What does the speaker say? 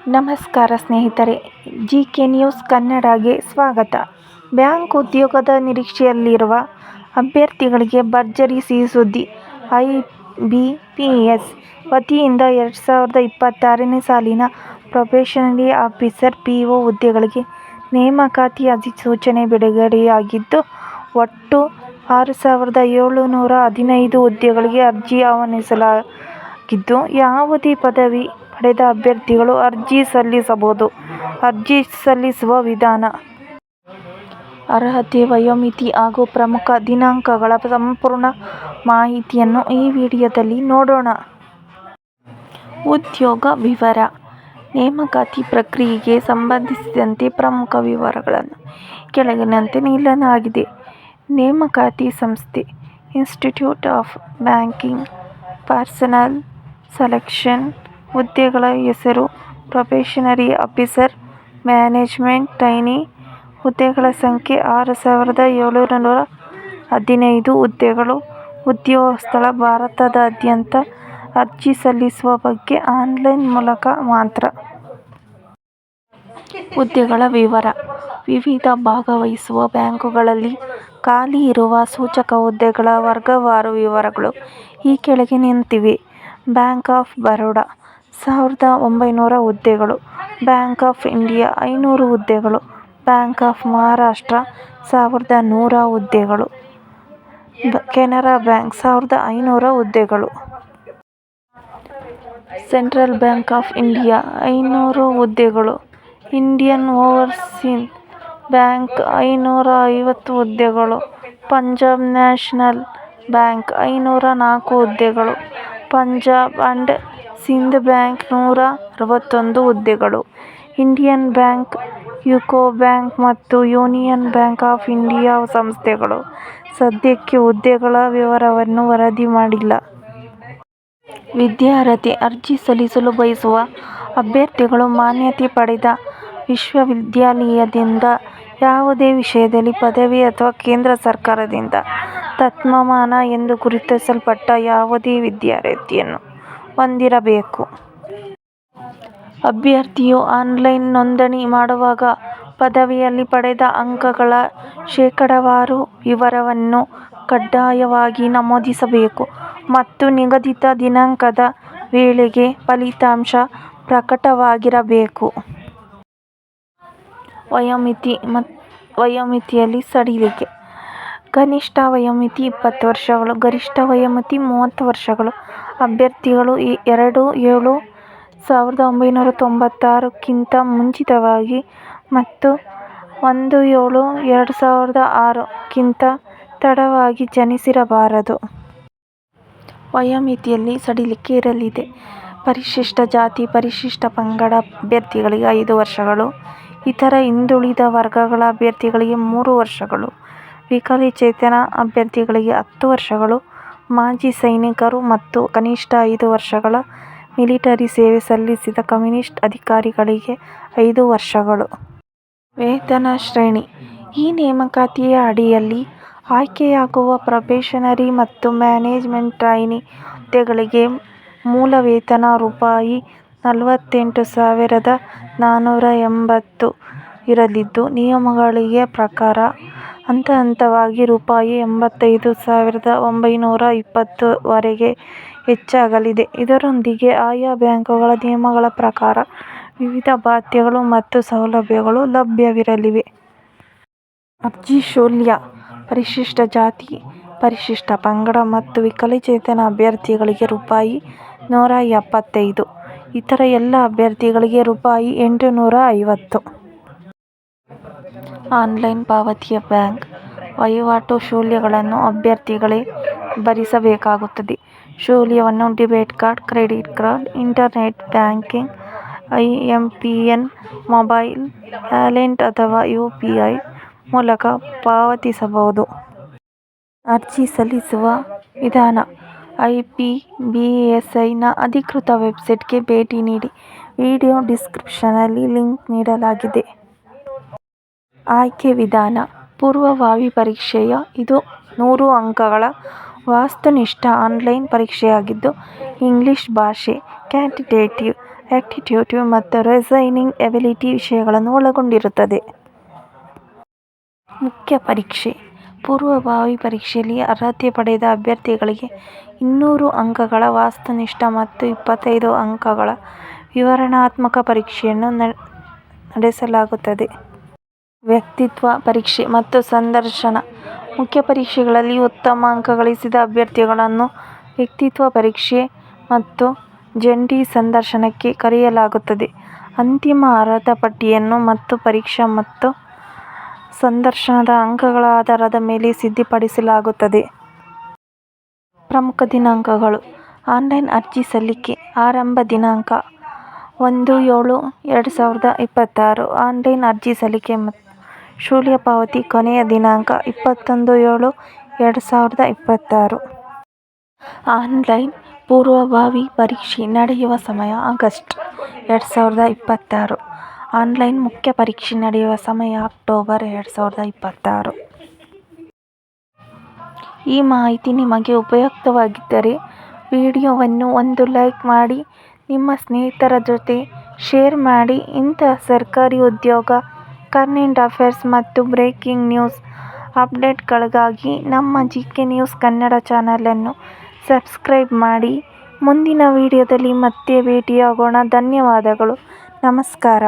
ನಮಸ್ಕಾರ ಸ್ನೇಹಿತರೆ, GK news ಕನ್ನಡಗೆ ಸ್ವಾಗತ. ಬ್ಯಾಂಕ್ ಉದ್ಯೋಗದ ನಿರೀಕ್ಷೆಯಲ್ಲಿರುವ ಅಭ್ಯರ್ಥಿಗಳಿಗೆ ಭರ್ಜರಿ ಸಿಹಿ ಸುದ್ದಿ. ಐಬಿಪಿಎಸ್ ವತಿಯಿಂದ 2026ನೇ ಸಾಲಿನ ಪ್ರೊಬೇಷನರಿ ಆಫೀಸರ್ (ಪಿಒ) ಹುದ್ದೆಗಳಿಗೆ ನೇಮಕಾತಿ ಅಧಿಸೂಚನೆ ಬಿಡುಗಡೆಯಾಗಿದ್ದು, ಒಟ್ಟು 6,715 ಹುದ್ದೆಗಳಿಗೆ ಅರ್ಜಿ ಆಹ್ವಾನಿಸಲಾಗಿದ್ದು, ಯಾವುದೇ ಪದವಿ ಪಡೆದ ಅಭ್ಯರ್ಥಿಗಳು ಅರ್ಜಿ ಸಲ್ಲಿಸಬಹುದು. ಅರ್ಜಿ ಸಲ್ಲಿಸುವ ವಿಧಾನ, ಅರ್ಹತೆ, ವಯೋಮಿತಿ ಹಾಗೂ ಪ್ರಮುಖ ದಿನಾಂಕಗಳ ಸಂಪೂರ್ಣ ಮಾಹಿತಿಯನ್ನು ಈ ವಿಡಿಯೋದಲ್ಲಿ ನೋಡೋಣ. ಉದ್ಯೋಗ ವಿವರ: ನೇಮಕಾತಿ ಪ್ರಕ್ರಿಯೆಗೆ ಸಂಬಂಧಿಸಿದಂತೆ ಪ್ರಮುಖ ವಿವರಗಳನ್ನು ಕೆಳಗಿನಂತೆ ನೀಡಲಾಗಿದೆ. ನೇಮಕಾತಿ ಸಂಸ್ಥೆ: institute of banking personal selection. ಹುದ್ದೆಗಳ ಹೆಸರು: ಪ್ರೊಬೇಷನರಿ ಆಫೀಸರ್, ಮ್ಯಾನೇಜ್ಮೆಂಟ್ ಟ್ರೈನಿ. ಹುದ್ದೆಗಳ ಸಂಖ್ಯೆ: 6,715 ಹುದ್ದೆಗಳು. ಉದ್ಯೋಗ ಸ್ಥಳ: ಭಾರತದಾದ್ಯಂತ. ಅರ್ಜಿ ಸಲ್ಲಿಸುವ ಬಗ್ಗೆ ಆನ್ಲೈನ್ ಮೂಲಕ ಮಾತ್ರ. ಹುದ್ದೆಗಳ ವಿವರ: ವಿವಿಧ ಭಾಗವಹಿಸುವ ಬ್ಯಾಂಕುಗಳಲ್ಲಿ ಖಾಲಿ ಇರುವ ಸೂಚಕ ಹುದ್ದೆಗಳ ವರ್ಗವಾರು ವಿವರಗಳು ಈ ಕೆಳಗಿನಂತಿವೆ. ಬ್ಯಾಂಕ್ ಆಫ್ ಬರೋಡಾ 1,900 ಹುದ್ದೆಗಳು. ಬ್ಯಾಂಕ್ ಆಫ್ ಇಂಡಿಯಾ 500 ಹುದ್ದೆಗಳು. ಬ್ಯಾಂಕ್ ಆಫ್ ಮಹಾರಾಷ್ಟ್ರ 1,100 ಹುದ್ದೆಗಳು. ಕೆನರಾ ಬ್ಯಾಂಕ್ 1,500 ಹುದ್ದೆಗಳು. ಸೆಂಟ್ರಲ್ ಬ್ಯಾಂಕ್ ಆಫ್ ಇಂಡಿಯಾ 500 ಹುದ್ದೆಗಳು. ಇಂಡಿಯನ್ ಓವರ್ಸೀಸ್ ಬ್ಯಾಂಕ್ 550 ಹುದ್ದೆಗಳು. ಪಂಜಾಬ್ ನ್ಯಾಷನಲ್ ಬ್ಯಾಂಕ್ 504 ಹುದ್ದೆಗಳು. ಪಂಜಾಬ್ ಅಂಡ್ ಸಿಂಧ್ ಬ್ಯಾಂಕ್ 161 ಹುದ್ದೆಗಳು. ಇಂಡಿಯನ್ ಬ್ಯಾಂಕ್, ಯುಕೋ ಬ್ಯಾಂಕ್ ಮತ್ತು ಯೂನಿಯನ್ ಬ್ಯಾಂಕ್ ಆಫ್ ಇಂಡಿಯಾ ಸಂಸ್ಥೆಗಳು ಸದ್ಯಕ್ಕೆ ಹುದ್ದೆಗಳ ವಿವರವನ್ನು ವರದಿ ಮಾಡಿಲ್ಲ. ವಿದ್ಯಾರ್ಹತೆ: ಅರ್ಜಿ ಸಲ್ಲಿಸಲು ಬಯಸುವ ಅಭ್ಯರ್ಥಿಗಳು ಮಾನ್ಯತೆ ಪಡೆದ ವಿಶ್ವವಿದ್ಯಾಲಯದಿಂದ ಯಾವುದೇ ವಿಷಯದಲ್ಲಿ ಪದವಿ ಅಥವಾ ಕೇಂದ್ರ ಸರ್ಕಾರದಿಂದ ತತ್ಸಮಾನ ಎಂದು ಗುರುತಿಸಲ್ಪಟ್ಟ ಯಾವುದೇ ವಿದ್ಯಾರ್ಹತೆಯನ್ನು ಹೊಂದಿರಬೇಕು. ಅಭ್ಯರ್ಥಿಯು ಆನ್ಲೈನ್ ನೋಂದಣಿ ಮಾಡುವಾಗ ಪದವಿಯಲ್ಲಿ ಪಡೆದ ಅಂಕಗಳ ಶೇಕಡಾವಾರು ವಿವರವನ್ನು ಕಡ್ಡಾಯವಾಗಿ ನಮೂದಿಸಬೇಕು ಮತ್ತು ನಿಗದಿತ ದಿನಾಂಕದ ವೇಳೆಗೆ ಫಲಿತಾಂಶ ಪ್ರಕಟವಾಗಿರಬೇಕು. ವಯೋಮಿತಿಯಲ್ಲಿ ಸಡಿಲಿಕೆ: ಕನಿಷ್ಠ ವಯೋಮಿತಿ 20 ವರ್ಷಗಳು, ಗರಿಷ್ಠ ವಯೋಮಿತಿ 30 ವರ್ಷಗಳು. ಅಭ್ಯರ್ಥಿಗಳು 2/7/1996 ಕ್ಕಿಂತ ಮುಂಚಿತವಾಗಿ ಮತ್ತು 1/7/2006 ಕ್ಕಿಂತ ತಡವಾಗಿ ಜನಿಸಿರಬಾರದು. ವಯೋಮಿತಿಯಲ್ಲಿ ಸಡಿಲಿಕೆ ಇರಲಿದೆ. ಪರಿಶಿಷ್ಟ ಜಾತಿ, ಪರಿಶಿಷ್ಟ ಪಂಗಡ ಅಭ್ಯರ್ಥಿಗಳಿಗೆ 5 ವರ್ಷಗಳು. ಇತರ ಹಿಂದುಳಿದ ವರ್ಗಗಳ ಅಭ್ಯರ್ಥಿಗಳಿಗೆ 3 ವರ್ಷಗಳು. ವಿಕಲಚೇತನ ಅಭ್ಯರ್ಥಿಗಳಿಗೆ 10 ವರ್ಷಗಳು. ಮಾಜಿ ಸೈನಿಕರು ಮತ್ತು ಕನಿಷ್ಠ 5 ವರ್ಷಗಳ ಮಿಲಿಟರಿ ಸೇವೆ ಸಲ್ಲಿಸಿದ ಕಮ್ಯುನಿಸ್ಟ್ ಅಧಿಕಾರಿಗಳಿಗೆ 5 ವರ್ಷಗಳು. ವೇತನ ಶ್ರೇಣಿ: ಈ ನೇಮಕಾತಿಯ ಅಡಿಯಲ್ಲಿ ಆಯ್ಕೆಯಾಗುವ ಪ್ರೊಬೇಷನರಿ ಮತ್ತು ಮ್ಯಾನೇಜ್ಮೆಂಟ್ ಟ್ರೈನಿ ಹುದ್ದೆಗಳಿಗೆ ಮೂಲ ವೇತನ ರೂಪಾಯಿ 48,480 ಇರಲಿದ್ದು, ನಿಯಮಗಳ ಪ್ರಕಾರ ಹಂತ-ಹಂತವಾಗಿ ರೂಪಾಯಿ 85,920 ವರೆಗೆ ಹೆಚ್ಚಾಗಲಿದೆ. ಇದರೊಂದಿಗೆ ಆಯಾ ಬ್ಯಾಂಕುಗಳ ನಿಯಮಗಳ ಪ್ರಕಾರ ವಿವಿಧ ಭತ್ಯೆಗಳು ಮತ್ತು ಸೌಲಭ್ಯಗಳು ಲಭ್ಯವಿರಲಿವೆ. ಅರ್ಜಿ ಶುಲ್ಕ: ಪರಿಶಿಷ್ಟ ಜಾತಿ, ಪರಿಶಿಷ್ಟ ಪಂಗಡ ಮತ್ತು ವಿಕಲಚೇತನ ಅಭ್ಯರ್ಥಿಗಳಿಗೆ ರೂಪಾಯಿ 175. ಇತರ ಎಲ್ಲ ಅಭ್ಯರ್ಥಿಗಳಿಗೆ ರೂಪಾಯಿ 850. ಆನ್ಲೈನ್ ಪಾವತಿ: ಬ್ಯಾಂಕ್ ವಹಿವಾಟು ಶುಲ್ಕಗಳನ್ನು ಅಭ್ಯರ್ಥಿಗಳೇ ಭರಿಸಬೇಕಾಗುತ್ತದೆ. ಶುಲ್ಕವನ್ನು debit card, credit card, internet banking, IMPS, mobile wallet ಅಥವಾ ಯುಪಿಐ ಮೂಲಕ ಪಾವತಿಸಬಹುದು. ಅರ್ಜಿ ಸಲ್ಲಿಸುವ ವಿಧಾನ: ಐಬಿಪಿಎಸ್ನ ಅಧಿಕೃತ ವೆಬ್ಸೈಟ್ಗೆ ಭೇಟಿ ನೀಡಿ. ವಿಡಿಯೋ ಡಿಸ್ಕ್ರಿಪ್ಷನ್ನಲ್ಲಿ ಲಿಂಕ್ ನೀಡಲಾಗಿದೆ. ಆಯ್ಕೆ ವಿಧಾನ: ಪೂರ್ವಭಾವಿ ಪರೀಕ್ಷೆ: ಇದು 100 ಅಂಕಗಳ ವಸ್ತುನಿಷ್ಠ ಆನ್ಲೈನ್ ಪರೀಕ್ಷೆಯಾಗಿದ್ದು, ಇಂಗ್ಲಿಷ್ ಭಾಷೆ ಕ್ವಾಂಟಿಟೇಟಿವ್ ಆಪ್ಟಿಟ್ಯೂಡ್ ಮತ್ತು ರೀಸನಿಂಗ್ ಎಬಿಲಿಟಿ ವಿಷಯಗಳನ್ನು ಒಳಗೊಂಡಿರುತ್ತದೆ. ಮುಖ್ಯ ಪರೀಕ್ಷೆ. ಪೂರ್ವಭಾವಿ ಪರೀಕ್ಷೆಯಲ್ಲಿ ಅರ್ಹತೆ ಪಡೆದ ಅಭ್ಯರ್ಥಿಗಳಿಗೆ 200 ಅಂಕಗಳ ವಸ್ತುನಿಷ್ಠ ಮತ್ತು 25 ಅಂಕಗಳ ವಿವರಣಾತ್ಮಕ ಪರೀಕ್ಷೆಯನ್ನು ನಡೆಸಲಾಗುತ್ತದೆ. ವ್ಯಕ್ತಿತ್ವ ಪರೀಕ್ಷೆ ಮತ್ತು ಸಂದರ್ಶನ. ಮುಖ್ಯ ಪರೀಕ್ಷೆಗಳಲ್ಲಿ ಉತ್ತಮ ಅಂಕ ಗಳಿಸಿದ ಅಭ್ಯರ್ಥಿಗಳನ್ನು ವ್ಯಕ್ತಿತ್ವ ಪರೀಕ್ಷೆ ಮತ್ತು ಜಂಟಿ ಸಂದರ್ಶನಕ್ಕೆ ಕರೆಯಲಾಗುತ್ತದೆ. ಅಂತಿಮ ಅರ್ಹತಾ ಪಟ್ಟಿಯನ್ನು ಮತ್ತು ಪರೀಕ್ಷೆ ಮತ್ತು ಸಂದರ್ಶನದ ಅಂಕಗಳ ಆಧಾರದ ಮೇಲೆ ಸಿದ್ಧಪಡಿಸಲಾಗುತ್ತದೆ. ಪ್ರಮುಖ ದಿನಾಂಕಗಳು. ಆನ್ಲೈನ್ ಅರ್ಜಿ ಸಲ್ಲಿಕೆ ಆರಂಭ ದಿನಾಂಕ 1/7/2026. ಆನ್ಲೈನ್ ಅರ್ಜಿ ಸಲ್ಲಿಕೆ ಮತ್ತು ಶುಲ್ಕ ಪಾವತಿ ಕೊನೆಯ ದಿನಾಂಕ 21/7/2026. ಆನ್ಲೈನ್ ಪೂರ್ವಭಾವಿ ಪರೀಕ್ಷೆ ನಡೆಯುವ ಸಮಯ ಆಗಸ್ಟ್ 2026. ಆನ್ಲೈನ್ ಮುಖ್ಯ ಪರೀಕ್ಷೆ ನಡೆಯುವ ಸಮಯ ಅಕ್ಟೋಬರ್ 2026. ಈ ಮಾಹಿತಿ ನಿಮಗೆ ಉಪಯುಕ್ತವಾಗಿದ್ದರೆ ವಿಡಿಯೋವನ್ನು ಒಂದು ಲೈಕ್ ಮಾಡಿ, ನಿಮ್ಮ ಸ್ನೇಹಿತರ ಜೊತೆ ಶೇರ್ ಮಾಡಿ. ಇಂತಹ ಸರ್ಕಾರಿ ಉದ್ಯೋಗ, ಕರೆಂಟ್ ಅಫೇರ್ಸ್ ಮತ್ತು ಬ್ರೇಕಿಂಗ್ ನ್ಯೂಸ್ ಅಪ್ಡೇಟ್ಗಳಿಗಾಗಿ ನಮ್ಮ GK ನ್ಯೂಸ್ ಕನ್ನಡ ಚಾನಲನ್ನು ಸಬ್ಸ್ಕ್ರೈಬ್ ಮಾಡಿ. ಮುಂದಿನ ವಿಡಿಯೋದಲ್ಲಿ ಮತ್ತೆ ಭೇಟಿಯಾಗೋಣ. ಧನ್ಯವಾದಗಳು. ನಮಸ್ಕಾರ.